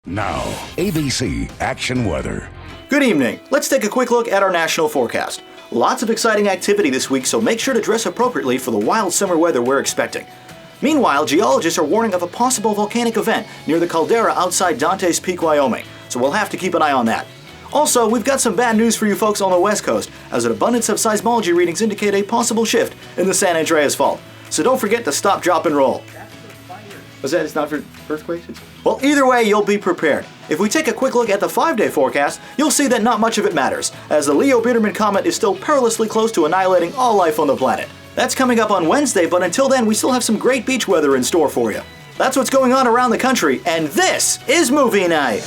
Now, ABC Action Weather. Good evening. Let's take a quick look at our national forecast. Lots of exciting activity this week, so make sure to dress appropriately for the wild summer weather we're expecting. Meanwhile, geologists are warning of a possible volcanic event near the caldera outside Dante's Peak, Wyoming, so we'll have to keep an eye on that. Also, we've got some bad news for you folks on the West Coast, as an abundance of seismology readings indicate a possible shift in the San Andreas Fault. So don't forget to stop, drop, and roll. Was that it's not for earthquakes? Well, either way, you'll be prepared. If we take a quick look at the 5-day forecast, you'll see that not much of it matters, as the Leo-Biedermann comet is still perilously close to annihilating all life on the planet. That's coming up on Wednesday, but until then, we still have some great beach weather in store for you. That's what's going on around the country, and this is Movie Night!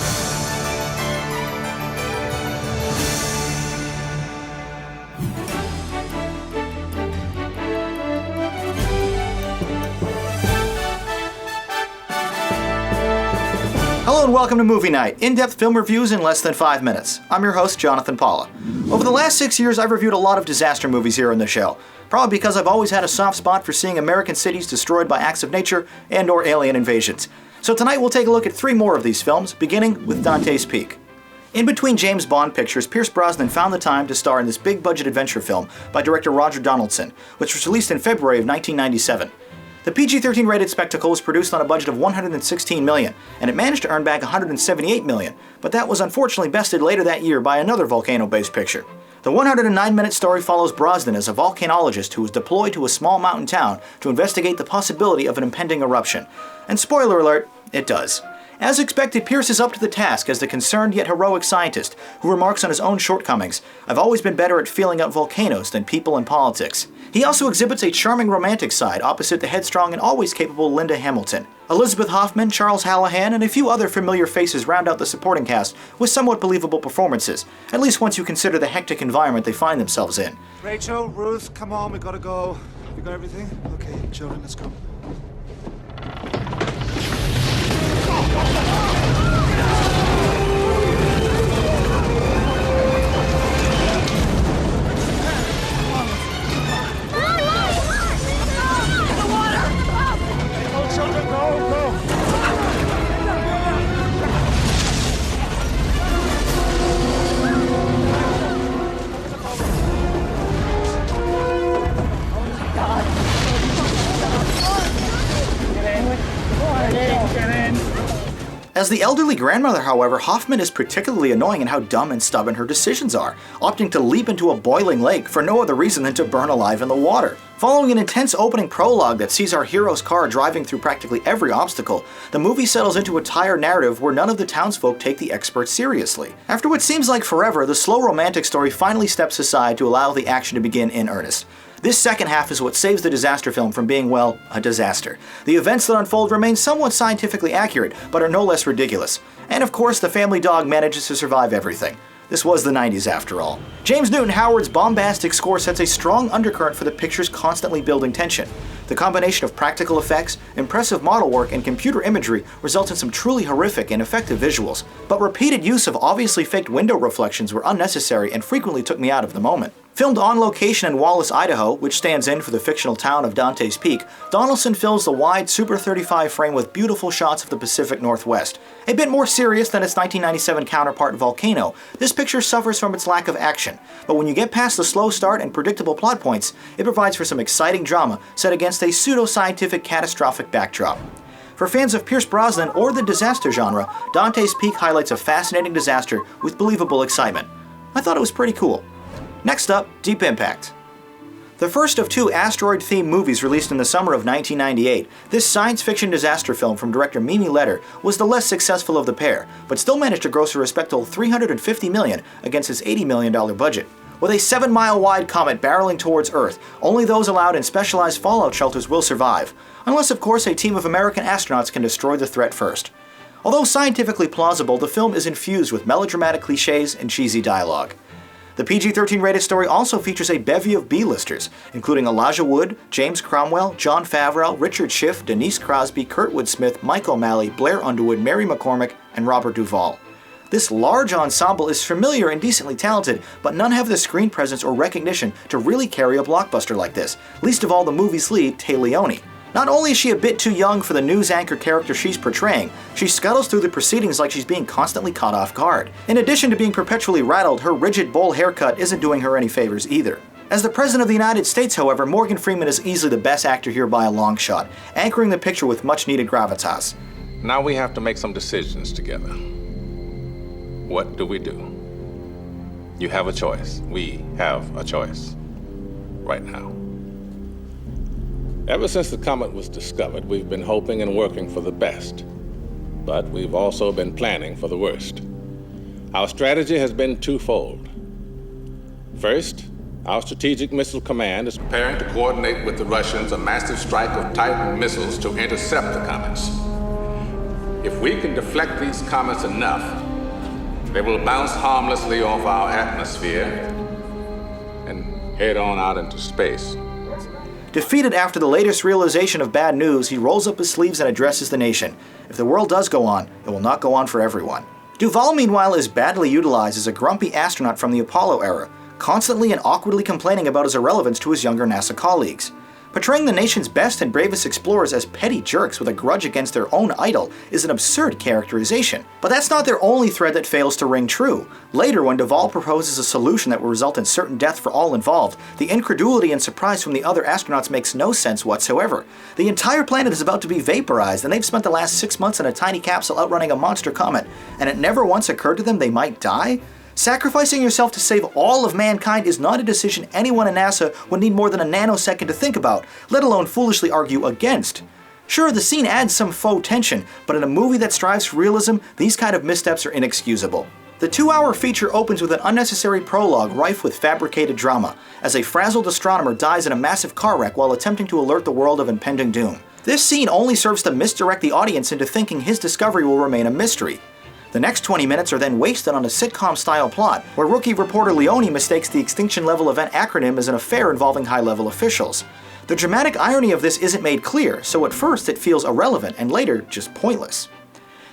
Hello and welcome to Movie Night, in-depth film reviews in less than 5 minutes. I'm your host, Jonathan Paula. Over the last 6 years, I've reviewed a lot of disaster movies here on the show, probably because I've always had a soft spot for seeing American cities destroyed by acts of nature and/or alien invasions. So tonight we'll take a look at 3 more of these films, beginning with Dante's Peak. In between James Bond pictures, Pierce Brosnan found the time to star in this big-budget adventure film by director Roger Donaldson, which was released in February of 1997. The PG-13 rated spectacle was produced on a budget of $116 million, and it managed to earn back $178 million, but that was unfortunately bested later that year by another volcano-based picture. The 109-minute story follows Brosnan as a volcanologist who is deployed to a small mountain town to investigate the possibility of an impending eruption. And spoiler alert, it does. As expected, Pierce is up to the task as the concerned yet heroic scientist who remarks on his own shortcomings. I've always been better at feeling out volcanoes than people in politics. He also exhibits a charming romantic side opposite the headstrong and always capable Linda Hamilton. Elizabeth Hoffman, Charles Hallahan, and a few other familiar faces round out the supporting cast with somewhat believable performances, at least once you consider the hectic environment they find themselves in. Rachel, Ruth, come on, we gotta go. You got everything? Okay, children, let's go. As the elderly grandmother, however, Hoffman is particularly annoying in how dumb and stubborn her decisions are, opting to leap into a boiling lake for no other reason than to burn alive in the water. Following an intense opening prologue that sees our hero's car driving through practically every obstacle, the movie settles into a tired narrative where none of the townsfolk take the experts seriously. After what seems like forever, the slow romantic story finally steps aside to allow the action to begin in earnest. This second half is what saves the disaster film from being, well, a disaster. The events that unfold remain somewhat scientifically accurate, but are no less ridiculous. And of course, the family dog manages to survive everything. This was the 90s after all. James Newton Howard's bombastic score sets a strong undercurrent for the picture's constantly building tension. The combination of practical effects, impressive model work, and computer imagery results in some truly horrific and effective visuals, but repeated use of obviously faked window reflections were unnecessary and frequently took me out of the moment. Filmed on location in Wallace, Idaho, which stands in for the fictional town of Dante's Peak, Donaldson fills the wide Super 35 frame with beautiful shots of the Pacific Northwest. A bit more serious than its 1997 counterpart Volcano, this picture suffers from its lack of action, but when you get past the slow start and predictable plot points, it provides for some exciting drama set against a pseudo-scientific catastrophic backdrop. For fans of Pierce Brosnan or the disaster genre, Dante's Peak highlights a fascinating disaster with believable excitement. I thought it was pretty cool. Next up, Deep Impact. The first of 2 asteroid-themed movies released in the summer of 1998, this science fiction disaster film from director Mimi Leder was the less successful of the pair, but still managed to gross a respectable $350 million against its $80 million budget. With a 7-mile-wide comet barreling towards Earth, only those allowed in specialized fallout shelters will survive, unless of course a team of American astronauts can destroy the threat first. Although scientifically plausible, the film is infused with melodramatic cliches and cheesy dialogue. The PG-13 rated story also features a bevy of B-listers, including Elijah Wood, James Cromwell, Jon Favreau, Richard Schiff, Denise Crosby, Kurtwood Smith, Mike O'Malley, Blair Underwood, Mary McCormick, and Robert Duvall. This large ensemble is familiar and decently talented, but none have the screen presence or recognition to really carry a blockbuster like this, least of all the movie's lead, Tay Leone. Not only is she a bit too young for the news anchor character she's portraying, she scuttles through the proceedings like she's being constantly caught off guard. In addition to being perpetually rattled, her rigid bowl haircut isn't doing her any favors either. As the President of the United States, however, Morgan Freeman is easily the best actor here by a long shot, anchoring the picture with much needed gravitas. Now we have to make some decisions together. What do we do? You have a choice. We have a choice. Right now. Ever since the comet was discovered, we've been hoping and working for the best. But we've also been planning for the worst. Our strategy has been twofold. First, our Strategic Missile Command is preparing to coordinate with the Russians a massive strike of Titan missiles to intercept the comets. If we can deflect these comets enough, they will bounce harmlessly off our atmosphere and head on out into space. Defeated after the latest realization of bad news, he rolls up his sleeves and addresses the nation. If the world does go on, it will not go on for everyone. Duvall, meanwhile, is badly utilized as a grumpy astronaut from the Apollo era, constantly and awkwardly complaining about his irrelevance to his younger NASA colleagues. Portraying the nation's best and bravest explorers as petty jerks with a grudge against their own idol is an absurd characterization. But that's not their only thread that fails to ring true. Later, when Duvall proposes a solution that will result in certain death for all involved, the incredulity and surprise from the other astronauts makes no sense whatsoever. The entire planet is about to be vaporized, and they've spent the last 6 months in a tiny capsule outrunning a monster comet, and it never once occurred to them they might die? Sacrificing yourself to save all of mankind is not a decision anyone in NASA would need more than a nanosecond to think about, let alone foolishly argue against. Sure, the scene adds some faux tension, but in a movie that strives for realism, these kind of missteps are inexcusable. The 2-hour feature opens with an unnecessary prologue rife with fabricated drama, as a frazzled astronomer dies in a massive car wreck while attempting to alert the world of impending doom. This scene only serves to misdirect the audience into thinking his discovery will remain a mystery. The next 20 minutes are then wasted on a sitcom-style plot, where rookie reporter Leone mistakes the Extinction Level Event acronym as an affair involving high-level officials. The dramatic irony of this isn't made clear, so at first it feels irrelevant and later just pointless.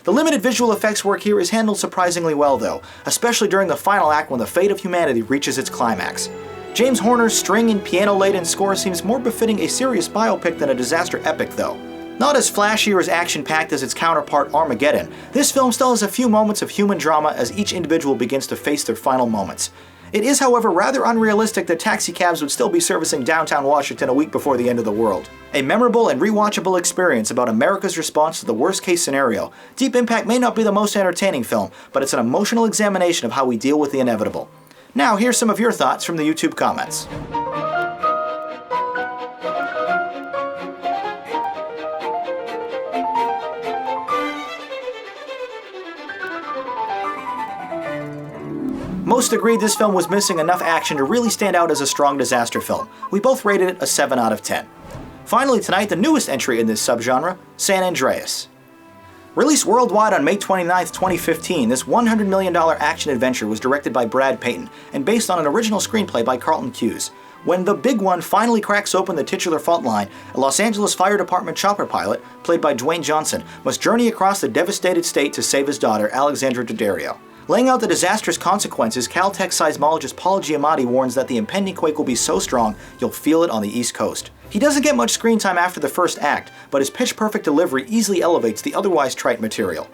The limited visual effects work here is handled surprisingly well though, especially during the final act when the fate of humanity reaches its climax. James Horner's string and piano-laden score seems more befitting a serious biopic than a disaster epic though. Not as flashy or as action-packed as its counterpart Armageddon, this film still has a few moments of human drama as each individual begins to face their final moments. It is, however, rather unrealistic that taxicabs would still be servicing downtown Washington a week before the end of the world. A memorable and rewatchable experience about America's response to the worst-case scenario, Deep Impact may not be the most entertaining film, but it's an emotional examination of how we deal with the inevitable. Now, here's some of your thoughts from the YouTube comments. Most agreed this film was missing enough action to really stand out as a strong disaster film. We both rated it a 7 out of 10. Finally tonight, the newest entry in this subgenre, San Andreas. Released worldwide on May 29, 2015, this $100 million action adventure was directed by Brad Peyton and based on an original screenplay by Carlton Cuse. When the big one finally cracks open the titular fault line, a Los Angeles Fire Department chopper pilot, played by Dwayne Johnson, must journey across the devastated state to save his daughter, Alexandra Daddario. Laying out the disastrous consequences, Caltech seismologist Paul Giamatti warns that the impending quake will be so strong you'll feel it on the East Coast. He doesn't get much screen time after the first act, but his pitch-perfect delivery easily elevates the otherwise trite material.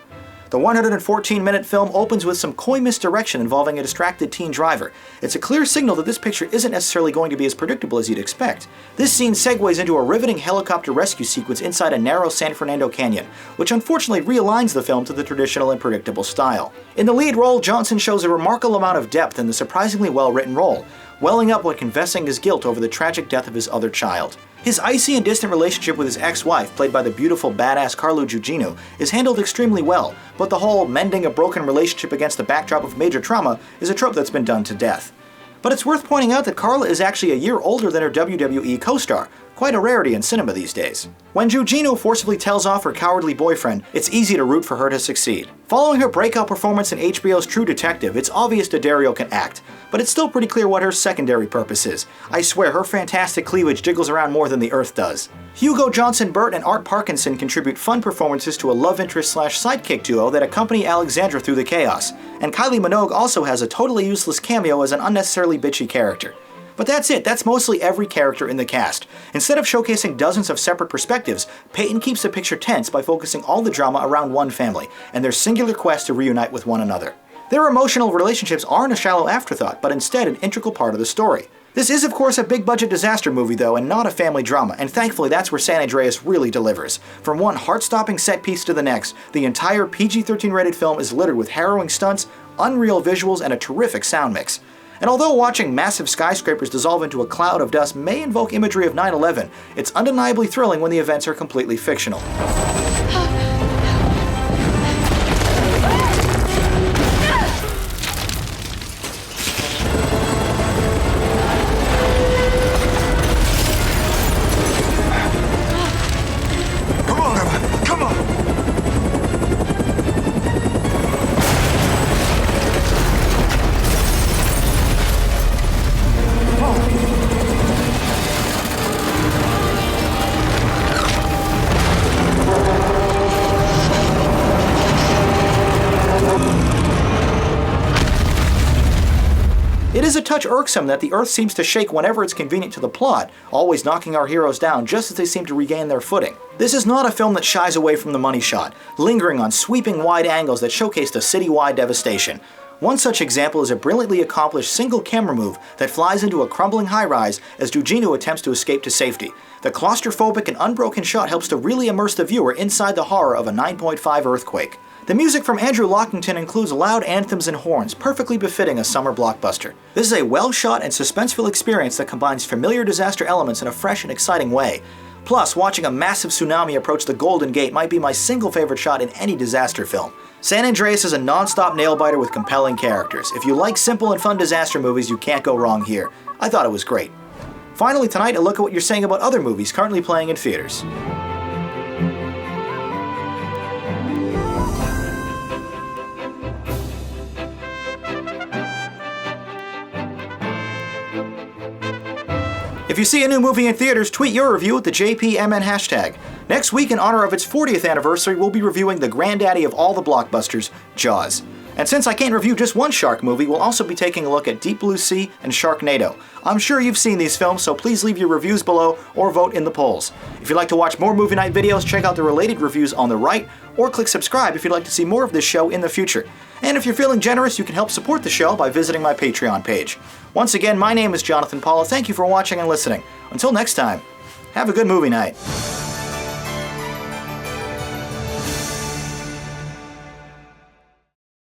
The 114-minute film opens with some coy misdirection involving a distracted teen driver. It's a clear signal that this picture isn't necessarily going to be as predictable as you'd expect. This scene segues into a riveting helicopter rescue sequence inside a narrow San Fernando canyon, which unfortunately realigns the film to the traditional and predictable style. In the lead role, Johnson shows a remarkable amount of depth in the surprisingly well-written role, welling up when confessing his guilt over the tragic death of his other child. His icy and distant relationship with his ex-wife, played by the beautiful badass Carla Gugino, is handled extremely well, but the whole mending a broken relationship against the backdrop of major trauma is a trope that's been done to death. But it's worth pointing out that Carla is actually a year older than her WWE co-star, quite a rarity in cinema these days. When Gugino forcibly tells off her cowardly boyfriend, it's easy to root for her to succeed. Following her breakout performance in HBO's True Detective, it's obvious Daddario can act, but it's still pretty clear what her secondary purpose is. I swear her fantastic cleavage jiggles around more than the Earth does. Hugo Johnson-Burt and Art Parkinson contribute fun performances to a love interest/sidekick duo that accompany Alexandra through the chaos, and Kylie Minogue also has a totally useless cameo as an unnecessarily bitchy character. But that's it, that's mostly every character in the cast. Instead of showcasing dozens of separate perspectives, Peyton keeps the picture tense by focusing all the drama around one family, and their singular quest to reunite with one another. Their emotional relationships aren't a shallow afterthought, but instead an integral part of the story. This is of course a big-budget disaster movie though, and not a family drama, and thankfully that's where San Andreas really delivers. From one heart-stopping set piece to the next, the entire PG-13 rated film is littered with harrowing stunts, unreal visuals, and a terrific sound mix. And although watching massive skyscrapers dissolve into a cloud of dust may invoke imagery of 9/11, it's undeniably thrilling when the events are completely fictional. Come on, Emma! Come on! It is a touch irksome that the Earth seems to shake whenever it's convenient to the plot, always knocking our heroes down just as they seem to regain their footing. This is not a film that shies away from the money shot, lingering on sweeping wide angles that showcase the city-wide devastation. One such example is a brilliantly accomplished single camera move that flies into a crumbling high-rise as Dugino attempts to escape to safety. The claustrophobic and unbroken shot helps to really immerse the viewer inside the horror of a 9.5 earthquake. The music from Andrew Lockington includes loud anthems and horns, perfectly befitting a summer blockbuster. This is a well-shot and suspenseful experience that combines familiar disaster elements in a fresh and exciting way. Plus, watching a massive tsunami approach the Golden Gate might be my single favorite shot in any disaster film. San Andreas is a non-stop nail-biter with compelling characters. If you like simple and fun disaster movies, you can't go wrong here. I thought it was great. Finally tonight, a look at what you're saying about other movies currently playing in theaters. If you see a new movie in theaters, tweet your review with the JPMN hashtag. Next week, in honor of its 40th anniversary, we'll be reviewing the granddaddy of all the blockbusters, Jaws. And since I can't review just one shark movie, we'll also be taking a look at Deep Blue Sea and Sharknado. I'm sure you've seen these films, so please leave your reviews below or vote in the polls. If you'd like to watch more movie night videos, check out the related reviews on the right, or click subscribe if you'd like to see more of this show in the future. And if you're feeling generous, you can help support the show by visiting my Patreon page. Once again, my name is Jonathan Paula. Thank you for watching and listening. Until next time, have a good movie night.